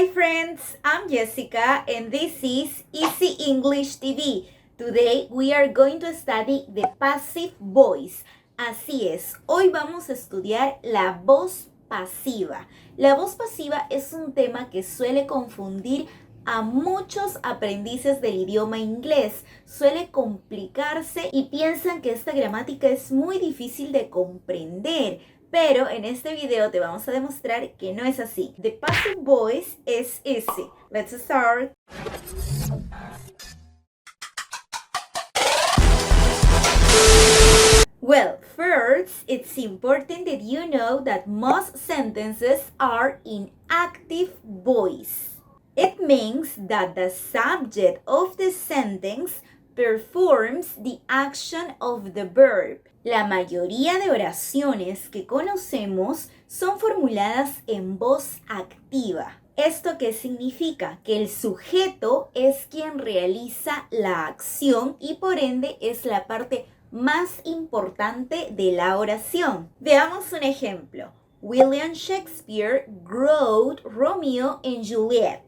Hi friends, I'm Jessica and this is Easy English TV. Today we are going to study the passive voice. Así es, hoy vamos a estudiar la voz pasiva. La voz pasiva es un tema que suele confundir a muchos aprendices del idioma inglés. Suele complicarse y piensan que esta gramática es muy difícil de comprender. Pero en este video te vamos a demostrar que no es así. The passive voice is easy. Let's start. Well, first, it's important that you know that most sentences are in active voice. It means that the subject of the sentence performs the action of the verb. La mayoría de oraciones que conocemos son formuladas en voz activa. ¿Esto qué significa? Que el sujeto es quien realiza la acción y por ende es la parte más importante de la oración. Veamos un ejemplo. William Shakespeare wrote Romeo and Juliet.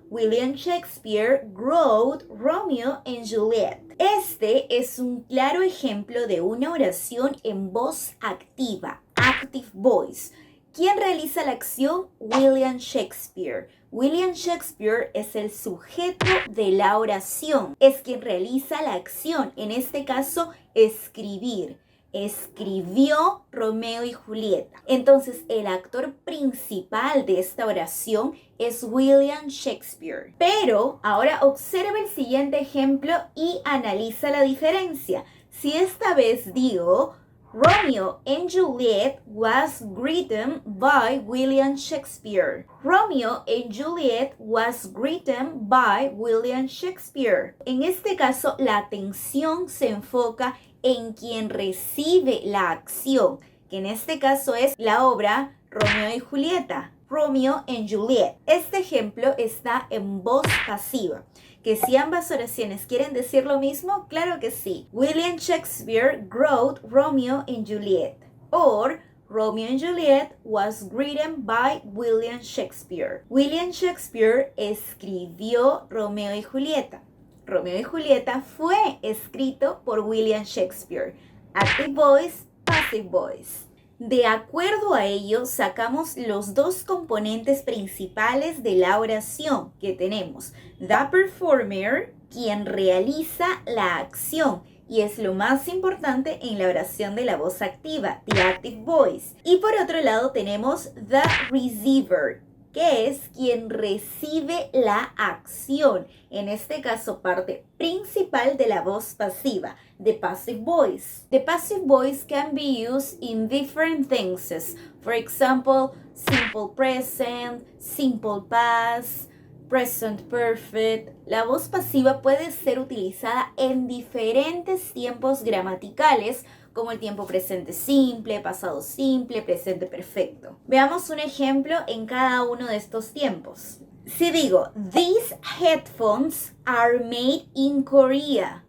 William Shakespeare wrote Romeo and Juliet. Este es un claro ejemplo de una oración en voz activa, active voice. ¿Quién realiza la acción? William Shakespeare. William Shakespeare es el sujeto de la oración. Es quien realiza la acción, en este caso, escribir. Escribió Romeo y Julieta. Entonces, el actor principal de esta oración es William Shakespeare. Pero ahora observa el siguiente ejemplo y analiza la diferencia. Si esta vez digo, Romeo and Juliet was written by William Shakespeare. Romeo and Juliet was written by William Shakespeare. En este caso, la atención se enfoca en quien recibe la acción, que en este caso es la obra Romeo y Julieta, Romeo and Juliet. Este ejemplo está en voz pasiva. ¿Que si ambas oraciones quieren decir lo mismo? Claro que sí. William Shakespeare wrote Romeo and Juliet. Or Romeo and Juliet was written by William Shakespeare. William Shakespeare escribió Romeo y Julieta. Romeo y Julieta fue escrito por William Shakespeare. Active voice, passive voice. De acuerdo a ello, sacamos los dos componentes principales de la oración que tenemos. The performer, quien realiza la acción, y es lo más importante en la oración de la voz activa, the active voice. Y por otro lado tenemos the receiver, que es quien recibe la acción, en este caso parte principal de la voz pasiva, the passive voice. The passive voice can be used in different tenses. For example, simple present, simple past, present perfect. La voz pasiva puede ser utilizada en diferentes tiempos gramaticales, como el tiempo presente simple, pasado simple, presente perfecto. Veamos un ejemplo en cada uno de estos tiempos. Si digo, these headphones are made in Korea.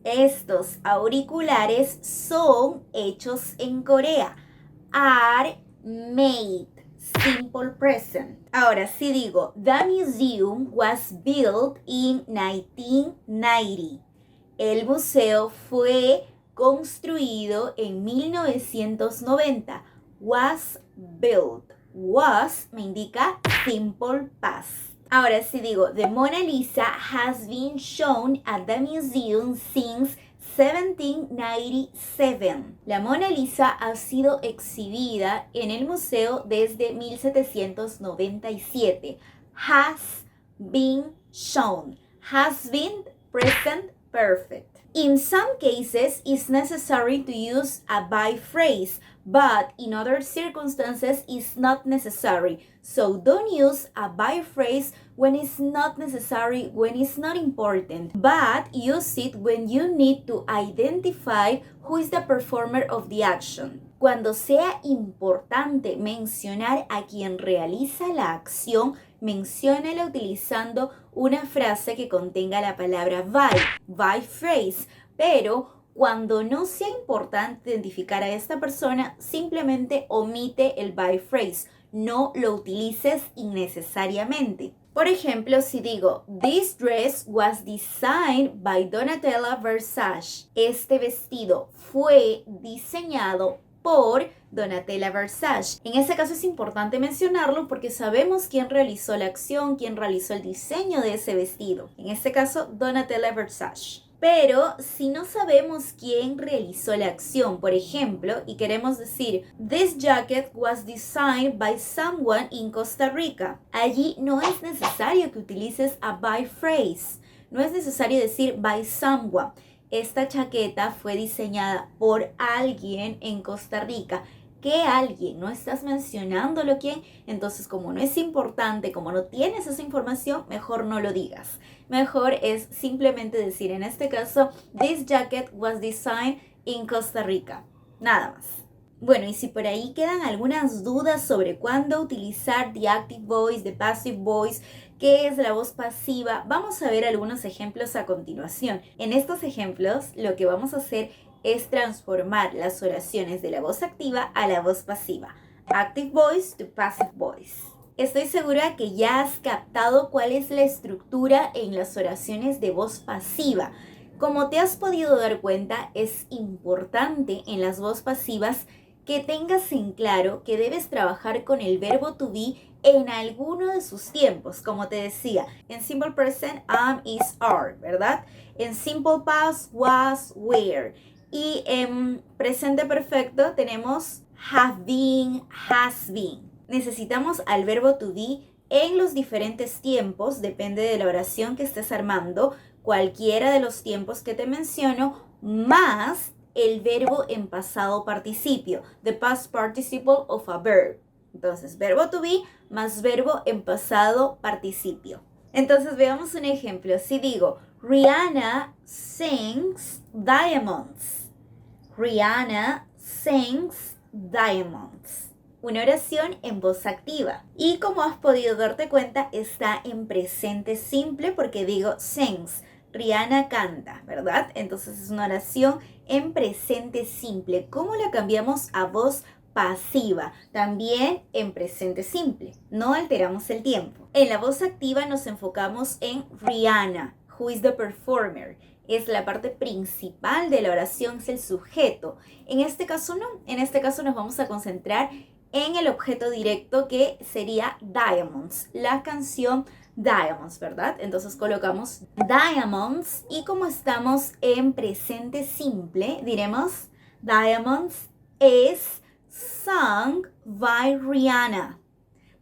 Estos auriculares son hechos en Corea. Are made, simple present. Ahora, si digo, the museum was built in 1990. El museo fue construido en 1990. Was built. Was me indica simple past. Ahora si digo, the Mona Lisa has been shown at the museum since 1797. La Mona Lisa ha sido exhibida en el museo desde 1797. Has been shown. Has been present perfect. In some cases, it's necessary to use a by phrase, but in other circumstances, it's not necessary. So don't use a by phrase when it's not necessary, when it's not important, but use it when you need to identify who is the performer of the action. Cuando sea importante mencionar a quien realiza la acción, menciónala utilizando una frase que contenga la palabra by phrase, pero cuando no sea importante identificar a esta persona, simplemente omite el by phrase. no lo utilices innecesariamente. Por ejemplo, si digo, this dress was designed by Donatella Versace. Este vestido fue diseñado por Donatella Versace. En este caso es importante mencionarlo porque sabemos quién realizó la acción, quién realizó el diseño de ese vestido. En este caso, Donatella Versace. Pero si no sabemos quién realizó la acción, por ejemplo, y queremos decir, this jacket was designed by someone in Costa Rica. Allí no es necesario que utilices a by phrase. No es necesario decir by someone. Esta chaqueta fue diseñada por alguien en Costa Rica. ¿Qué alguien? No estás mencionándolo quién. Entonces, como no es importante, como no tienes esa información, mejor no lo digas. Mejor es simplemente decir, en este caso, this jacket was designed in Costa Rica. Nada más. Bueno, y si por ahí quedan algunas dudas sobre cuándo utilizar the active voice, the passive voice, qué es la voz pasiva, vamos a ver algunos ejemplos a continuación. En estos ejemplos, lo que vamos a hacer es transformar las oraciones de la voz activa a la voz pasiva. Active voice to passive voice. Estoy segura que ya has captado cuál es la estructura en las oraciones de voz pasiva. Como te has podido dar cuenta, es importante en las voz pasivas que tengas en claro que debes trabajar con el verbo to be en alguno de sus tiempos. Como te decía, en simple present, am, is, are, ¿verdad? En simple past, was, were. Y en presente perfecto tenemos have been, has been. Necesitamos al verbo to be en los diferentes tiempos, depende de la oración que estés armando, cualquiera de los tiempos que te menciono, más el verbo en pasado participio, the past participle of a verb. Entonces, verbo to be más verbo en pasado participio. Entonces, veamos un ejemplo. Si digo, Rihanna sings diamonds. Rihanna sings diamonds. Una oración en voz activa. Y como has podido darte cuenta, está en presente simple porque digo sings. Rihanna canta, ¿verdad? Entonces es una oración en presente simple. ¿Cómo la cambiamos a voz pasiva? También en presente simple. No alteramos el tiempo. En la voz activa nos enfocamos en Rihanna, who is the performer. Es la parte principal de la oración, es el sujeto. En este caso no. En este caso nos vamos a concentrar en el objeto directo que sería Diamonds, la canción Diamonds, ¿verdad? Entonces colocamos Diamonds y como estamos en presente simple, diremos Diamonds is sung by Rihanna.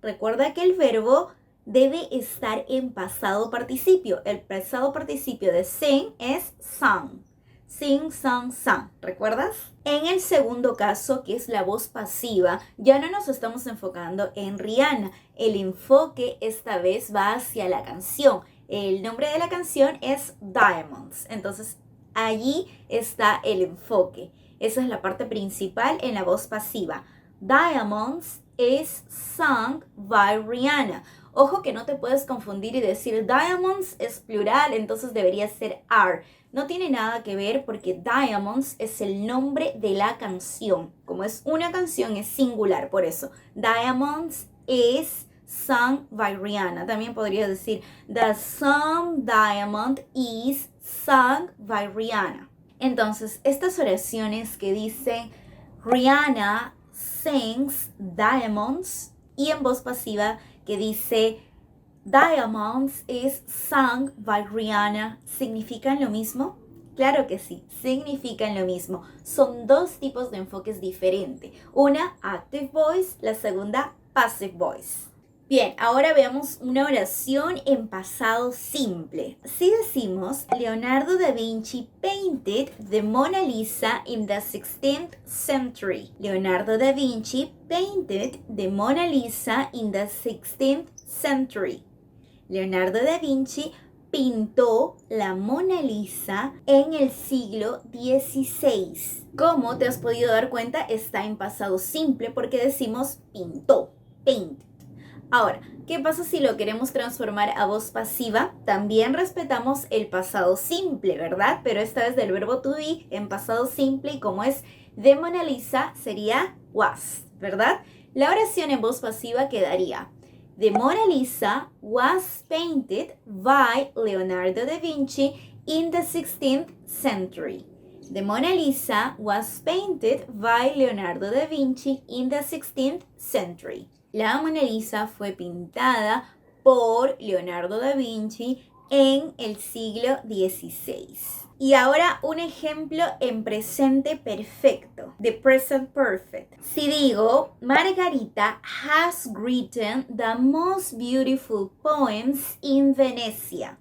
Recuerda que el verbo debe estar en pasado participio. El pasado participio de sing es sung. Sing, sung, sung. ¿Recuerdas? En el segundo caso, que es la voz pasiva, ya no nos estamos enfocando en Rihanna. El enfoque esta vez va hacia la canción. El nombre de la canción es Diamonds. Entonces, allí está el enfoque. Esa es la parte principal en la voz pasiva. Diamonds is sung by Rihanna. Ojo que no te puedes confundir y decir diamonds es plural, entonces debería ser are. No tiene nada que ver porque Diamonds es el nombre de la canción. Como es una canción, es singular, por eso. Diamonds is sung by Rihanna. También podría decir the song Diamond is sung by Rihanna. Entonces, estas oraciones que dicen Rihanna sings Diamonds y en voz pasiva que dice Diamonds is sung by Rihanna, ¿significan lo mismo? Claro que sí, significan lo mismo. Son dos tipos de enfoques diferentes. Una, active voice, la segunda, passive voice. Bien, ahora veamos una oración en pasado simple. Si decimos, Leonardo da Vinci painted the Mona Lisa in the 16th century. Leonardo da Vinci painted the Mona Lisa in the 16th century. Leonardo da Vinci pintó la Mona Lisa en el siglo XVI. Como te has podido dar cuenta, está en pasado simple porque decimos pintó, paint. Ahora, ¿qué pasa si lo queremos transformar a voz pasiva? También respetamos el pasado simple, ¿verdad? Pero esta vez del verbo to be en pasado simple y como es de Mona Lisa sería was, ¿verdad? La oración en voz pasiva quedaría: The Mona Lisa was painted by Leonardo da Vinci in the 16th century. The Mona Lisa was painted by Leonardo da Vinci in the 16th century. La Mona Lisa fue pintada por Leonardo da Vinci en el siglo XVI. Y ahora un ejemplo en presente perfecto, the present perfect. Si digo, Margarita has written the most beautiful poems in Venecia.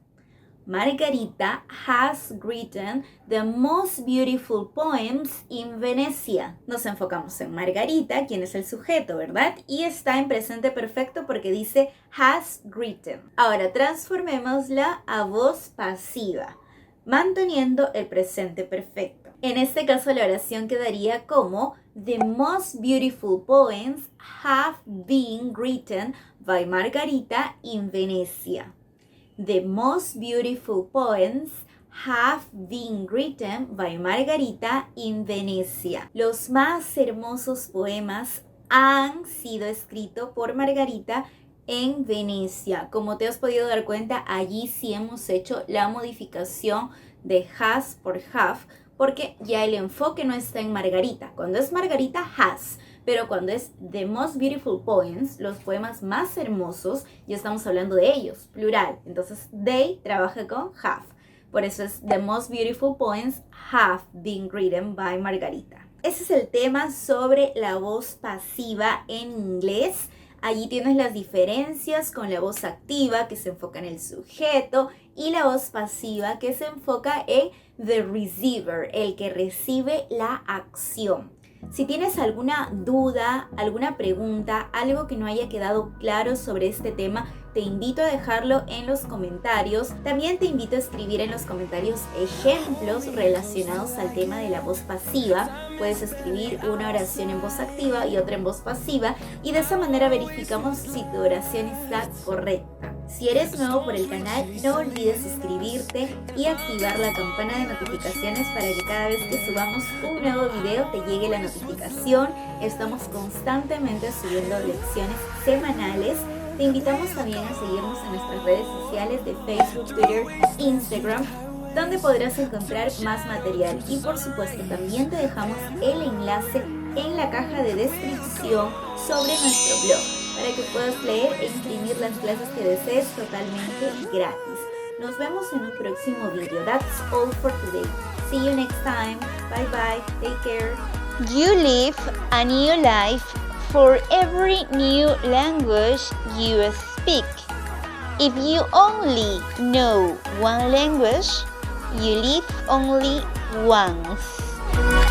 Margarita has written the most beautiful poems in Venecia. Nos enfocamos en Margarita, quien es el sujeto, ¿verdad? Y está en presente perfecto porque dice has written. Ahora transformémosla a voz pasiva, manteniendo el presente perfecto. En este caso la oración quedaría como The most beautiful poems have been written by Margarita in Venecia. The most beautiful poems have been written by Margarita in Venecia. Los más hermosos poemas han sido escritos por Margarita en Venecia. Como te has podido dar cuenta, allí sí hemos hecho la modificación de has por have, porque ya el enfoque no está en Margarita. Cuando es Margarita, has. Pero cuando es the most beautiful poems, los poemas más hermosos, ya estamos hablando de ellos, plural. Entonces, they trabaja con have. Por eso es the most beautiful poems have been written by Margarita. Ese es el tema sobre la voz pasiva en inglés. Allí tienes las diferencias con la voz activa, que se enfoca en el sujeto, y la voz pasiva, que se enfoca en the receiver, el que recibe la acción. Si tienes alguna duda, alguna pregunta, algo que no haya quedado claro sobre este tema, te invito a dejarlo en los comentarios. También te invito a escribir en los comentarios ejemplos relacionados al tema de la voz pasiva. Puedes escribir una oración en voz activa y otra en voz pasiva, y de esa manera verificamos si tu oración está correcta. Si eres nuevo por el canal, no olvides suscribirte y activar la campana de notificaciones para que cada vez que subamos un nuevo video te llegue la notificación. Estamos constantemente subiendo lecciones semanales. Te invitamos también a seguirnos en nuestras redes sociales de Facebook, Twitter, Instagram, donde podrás encontrar más material. Y por supuesto también te dejamos el enlace en la caja de descripción sobre nuestro blog, para que puedas leer e imprimir las clases que desees totalmente gratis. Nos vemos en un próximo video. That's all for today. See you next time. Bye bye. Take care. You live a new life for every new language you speak. If you only know one language, you live only once.